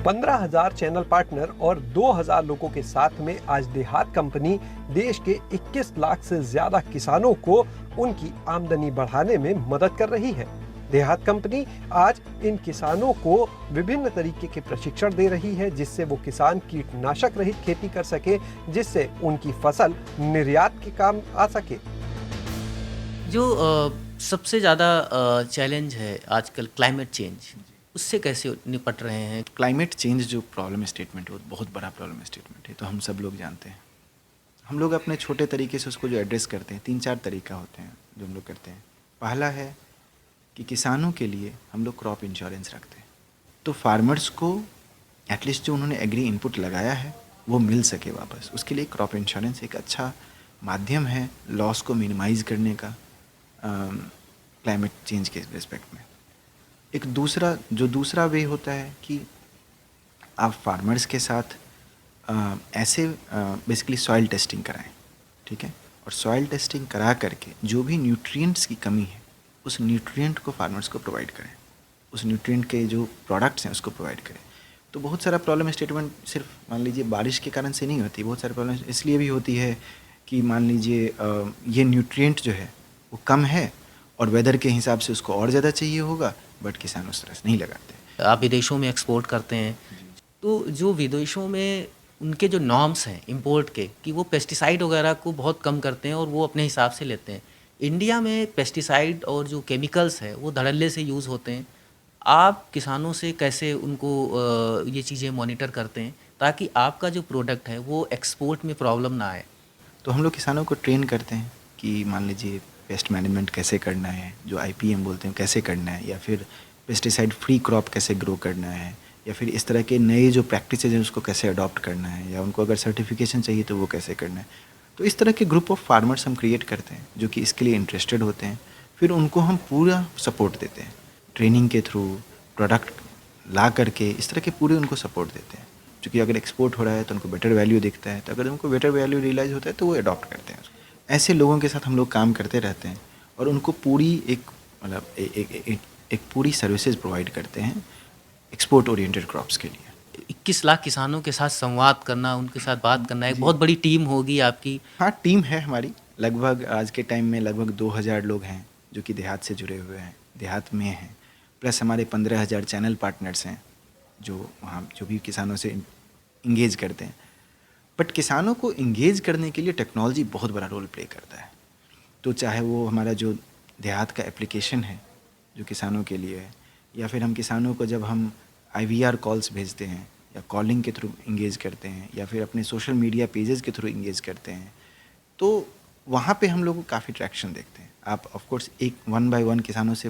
15,000 channel partner और 2,000 लोगों के साथ में आज देहात कंपनी देश के 21 लाख से ज्यादा किसानों को उनकी आमदनी बढ़ाने में मदद कर रही है। देहात कंपनी आज इन किसानों को विभिन्न तरीके के प्रशिक्षण दे रही है, जिससे वो किसान कीटनाशक रहित खेती कर सके, जिससे उनकी फसल निर्यात के काम आ सके। जो सबसे ज़्यादा चैलेंज है आजकल क्लाइमेट चेंज, उससे कैसे निपट रहे हैं? क्लाइमेट चेंज जो प्रॉब्लम स्टेटमेंट है वो बहुत बड़ा प्रॉब्लम स्टेटमेंट है, तो हम सब लोग जानते हैं। हम लोग अपने छोटे तरीके से उसको जो एड्रेस करते हैं, 3-4 तरीका होते हैं जो हम लोग करते हैं। पहला है कि किसानों के लिए हम लोग क्रॉप इंश्योरेंस रखते हैं, तो फार्मर्स को एटलीस्ट जो उन्होंने एग्री इनपुट लगाया है वो मिल सके वापस। उसके लिए क्रॉप इंश्योरेंस एक अच्छा माध्यम है लॉस को मिनिमाइज़ करने का क्लाइमेट चेंज के रिस्पेक्ट में। एक दूसरा वे होता है कि आप फार्मर्स के साथ ऐसे बेसिकली सॉइल टेस्टिंग कराएं, ठीक है, और सॉइल टेस्टिंग करा करके जो भी न्यूट्रिएंट्स की कमी है उस न्यूट्रिएंट को फार्मर्स को प्रोवाइड करें, उस न्यूट्रिएंट के जो प्रोडक्ट्स हैं उसको प्रोवाइड करें। तो बहुत सारा प्रॉब्लम स्टेटमेंट सिर्फ मान लीजिए बारिश के कारण से नहीं होती, बहुत सारी प्रॉब्लम इसलिए भी होती है कि मान लीजिए ये न्यूट्रिएंट जो है वो कम है और वेदर के हिसाब से उसको और ज़्यादा चाहिए होगा, बट किसान उस तरह से नहीं लगाते। आप विदेशों में एक्सपोर्ट करते हैं, तो जो विदेशों में उनके जो नॉर्म्स हैं इंपोर्ट के, कि वो पेस्टिसाइड वगैरह को बहुत कम करते हैं और वो अपने हिसाब से लेते हैं। इंडिया में पेस्टिसाइड और जो केमिकल्स है वो धड़ल्ले से यूज़ होते हैं। आप किसानों से कैसे उनको ये चीज़ें मॉनिटर करते हैं ताकि आपका जो प्रोडक्ट है वो एक्सपोर्ट में प्रॉब्लम ना आए? तो हम लोग किसानों को ट्रेन करते हैं कि मान लीजिए पेस्ट मैनेजमेंट कैसे करना है, जो IPM बोलते हैं कैसे करना है, या फिर पेस्टिसाइड फ्री क्रॉप कैसे ग्रो करना है, या फिर इस तरह के नए जो प्रैक्टिसेज हैं उसको कैसे अडॉप्ट करना है, या उनको अगर सर्टिफिकेशन चाहिए तो वो कैसे करना है। तो इस तरह के ग्रुप ऑफ फार्मर्स हम क्रिएट करते हैं जो कि इसके लिए इंटरेस्टेड होते हैं। फिर उनको हम पूरा सपोर्ट देते हैं, ट्रेनिंग के थ्रू, प्रोडक्ट ला करके इस तरह के पूरे उनको सपोर्ट देते हैं। क्योंकि अगर एक्सपोर्ट हो रहा है तो उनको बेटर वैल्यू दिखता है, तो अगर उनको बेटर वैल्यू रियलाइज़ होता है तो वो अडॉप्ट करते हैं। ऐसे लोगों के साथ हम लोग काम करते रहते हैं और उनको पूरी एक पूरी सर्विसेज प्रोवाइड करते हैं एक्सपोर्ट ओरिएंटेड क्रॉप्स के लिए। 21 लाख किसानों के साथ संवाद करना, उनके साथ बात करना, एक बहुत बड़ी टीम होगी आपकी। हाँ, टीम है हमारी। लगभग आज के टाइम में लगभग 2,000 लोग हैं जो कि देहात से जुड़े हुए हैं, देहात में हैं। प्लस हमारे 15,000 चैनल पार्टनर्स हैं जो वहाँ जो भी किसानों से इंगेज करते हैं। बट किसानों को इंगेज करने के लिए टेक्नोलॉजी बहुत बड़ा रोल प्ले करता है। तो चाहे वो हमारा जो देहात का एप्लीकेशन है जो किसानों के लिए है, या फिर हम किसानों को जब हम IVR कॉल्स भेजते हैं या कॉलिंग के थ्रू इंगेज करते हैं, या फिर अपने सोशल मीडिया पेजेस के थ्रू इंगेज करते हैं, तो वहाँ पे हम लोग को काफ़ी ट्रैक्शन देखते हैं। आप ऑफ कोर्स एक 1 बाय 1 किसानों से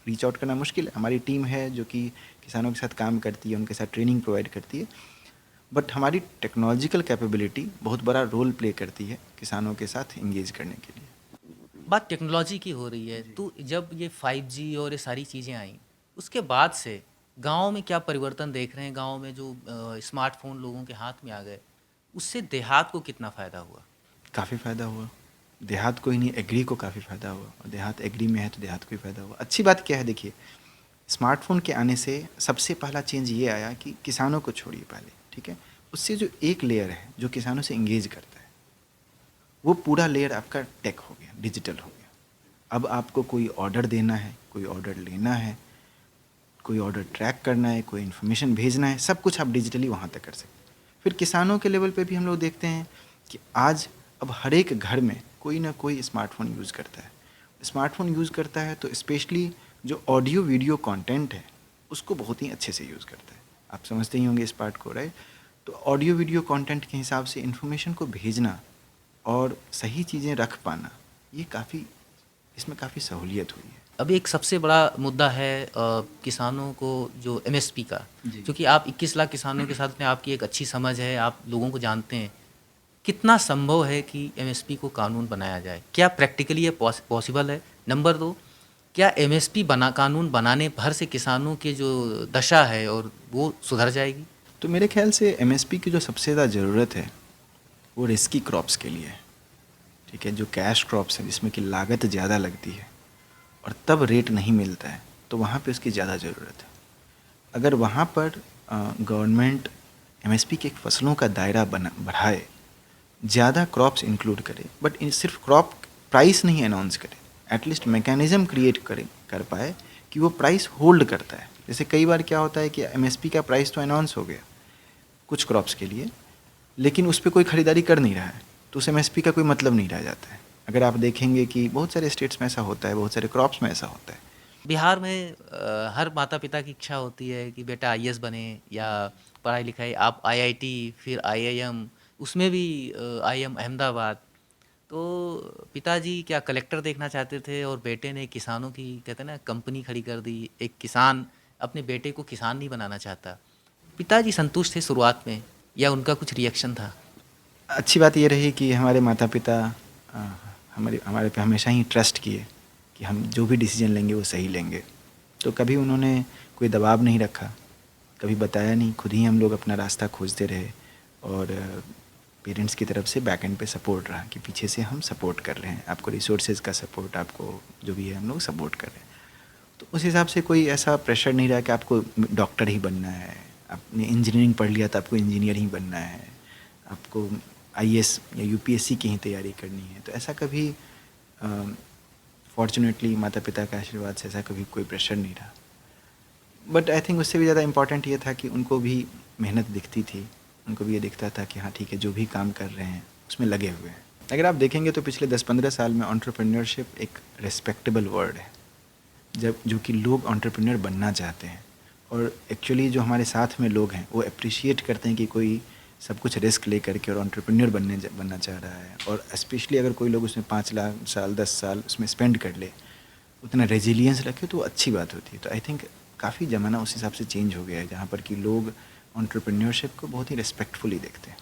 रीच आउट करना मुश्किल है। हमारी टीम है जो कि किसानों के साथ काम करती है, उनके साथ ट्रेनिंग प्रोवाइड करती है, बट हमारी टेक्नोलॉजिकल कैपेबिलिटी बहुत बड़ा रोल प्ले करती है किसानों के साथ इंगेज करने के लिए। बात टेक्नोलॉजी की हो रही है, तो जब ये 5G और ये सारी चीज़ें आई, उसके बाद से गांव में क्या परिवर्तन देख रहे हैं? गांव में जो स्मार्टफोन लोगों के हाथ में आ गए, उससे देहात को कितना फ़ायदा हुआ? काफ़ी फ़ायदा हुआ। देहात को ही नहीं, एग्री को काफ़ी फ़ायदा हुआ, और देहात एग्री में है तो देहात को ही फ़ायदा हुआ। अच्छी बात क्या है, देखिए, स्मार्टफोन के आने से सबसे पहला चेंज ये आया कि किसानों को छोड़िए पहले, ठीक है, उससे जो एक लेयर है जो किसानों से इंगेज करता है, वो पूरा लेयर आपका टेक हो गया, डिजिटल हो गया। अब आपको कोई ऑर्डर देना है, कोई ऑर्डर लेना है, कोई ऑर्डर ट्रैक करना है, कोई इन्फॉर्मेशन भेजना है, सब कुछ आप डिजिटली वहाँ तक कर सकते हैं। फिर किसानों के लेवल पे भी हम लोग देखते हैं कि आज अब हर एक घर में कोई ना कोई स्मार्टफोन यूज़ करता है। स्मार्टफोन यूज़ करता है तो स्पेशली जो ऑडियो वीडियो कंटेंट है उसको बहुत ही अच्छे से यूज़ करता है। आप समझते ही होंगे इस पार्ट को, राइट? तो ऑडियो वीडियो कंटेंट के हिसाब से इन्फॉर्मेशन को भेजना और सही चीज़ें रख पाना, ये काफ़ी, इसमें काफ़ी सहूलियत हुई है। अभी एक सबसे बड़ा मुद्दा है किसानों को जो MSP का, क्योंकि आप 21 लाख किसानों के साथ में आपकी एक अच्छी समझ है, आप लोगों को जानते हैं। कितना संभव है कि MSP को कानून बनाया जाए? क्या प्रैक्टिकली ये पॉसिबल है? नंबर 2, क्या MSP कानून बनाने भर से किसानों की जो दशा है और वो सुधर जाएगी? तो मेरे ख्याल से MSP की जो सबसे ज़्यादा ज़रूरत है वो रिस्की क्रॉप्स के लिए है, ठीक है, जो कैश क्रॉप्स हैं जिसमें कि लागत ज़्यादा लगती है और तब रेट नहीं मिलता है, तो वहाँ पे उसकी ज़्यादा ज़रूरत है। अगर वहाँ पर गवर्नमेंट एमएसपी के फसलों का दायरा बढ़ाए, ज़्यादा क्रॉप्स इंक्लूड करे, बट सिर्फ क्रॉप प्राइस नहीं अनाउंस करे, एटलीस्ट मैकेनिज़्म क्रिएट कर पाए कि वो प्राइस होल्ड करता है। जैसे कई बार क्या होता है कि एमएसपी का प्राइस तो अनाउंस हो गया कुछ क्रॉप्स के लिए, लेकिन उस पर कोई ख़रीदारी कर नहीं रहा है, तो उस एमएसपी का कोई मतलब नहीं रह जाता है। अगर आप देखेंगे कि बहुत सारे स्टेट्स में ऐसा होता है, बहुत सारे क्रॉप्स में ऐसा होता है। बिहार में हर माता पिता की इच्छा होती है कि बेटा आईएएस बने, या पढ़ाई लिखाई आप आईआईटी फिर आईआईएम, उसमें भी आईएम अहमदाबाद। तो पिताजी क्या कलेक्टर देखना चाहते थे और बेटे ने किसानों की, कहते हैं ना, कंपनी खड़ी कर दी। एक किसान अपने बेटे को किसान नहीं बनाना चाहता। पिताजी संतुष्ट थे शुरुआत में, या उनका कुछ रिएक्शन था? अच्छी बात ये रही कि हमारे माता पिता हमारे पे हमेशा ही ट्रस्ट किए कि हम जो भी डिसीजन लेंगे वो सही लेंगे। तो कभी उन्होंने कोई दबाव नहीं रखा, कभी बताया नहीं, खुद ही हम लोग अपना रास्ता खोजते रहे। और पेरेंट्स की तरफ से बैक एंड पे सपोर्ट रहा कि पीछे से हम सपोर्ट कर रहे हैं, आपको रिसोर्सेज का सपोर्ट, आपको जो भी है हम लोग सपोर्ट कर रहे हैं। तो उस हिसाब से कोई ऐसा प्रेशर नहीं रहा कि आपको डॉक्टर ही बनना है, आपने इंजीनियरिंग पढ़ लिया तो आपको इंजीनियर ही बनना है, आपको आईएएस या यूपीएससी की ही तैयारी करनी है। तो ऐसा कभी फॉर्चुनेटली माता पिता के आशीर्वाद से ऐसा कभी कोई प्रेशर नहीं रहा। बट आई थिंक उससे भी ज़्यादा इम्पॉर्टेंट ये था कि उनको भी मेहनत दिखती थी, उनको भी ये दिखता था कि हाँ ठीक है, जो भी काम कर रहे हैं उसमें लगे हुए हैं। अगर आप देखेंगे तो पिछले 10-15 साल में एंटरप्रेन्योरशिप एक रिस्पेक्टेबल वर्ड है, जो कि लोग एंटरप्रेन्योर बनना चाहते हैं। और एक्चुअली जो हमारे साथ में लोग हैं वो अप्रिशिएट करते हैं कि कोई सब कुछ रिस्क ले करके और एंटरप्रेन्योर बनना चाह रहा है। और स्पेशली अगर कोई लोग उसमें 5 लाख साल 10 साल उसमें स्पेंड कर ले, उतना रेजिलियंस रखे, तो अच्छी बात होती है। तो आई थिंक काफ़ी ज़माना उस हिसाब से चेंज हो गया है, जहाँ पर कि लोग एंटरप्रेन्योरशिप को बहुत ही रिस्पेक्टफुली देखते हैं।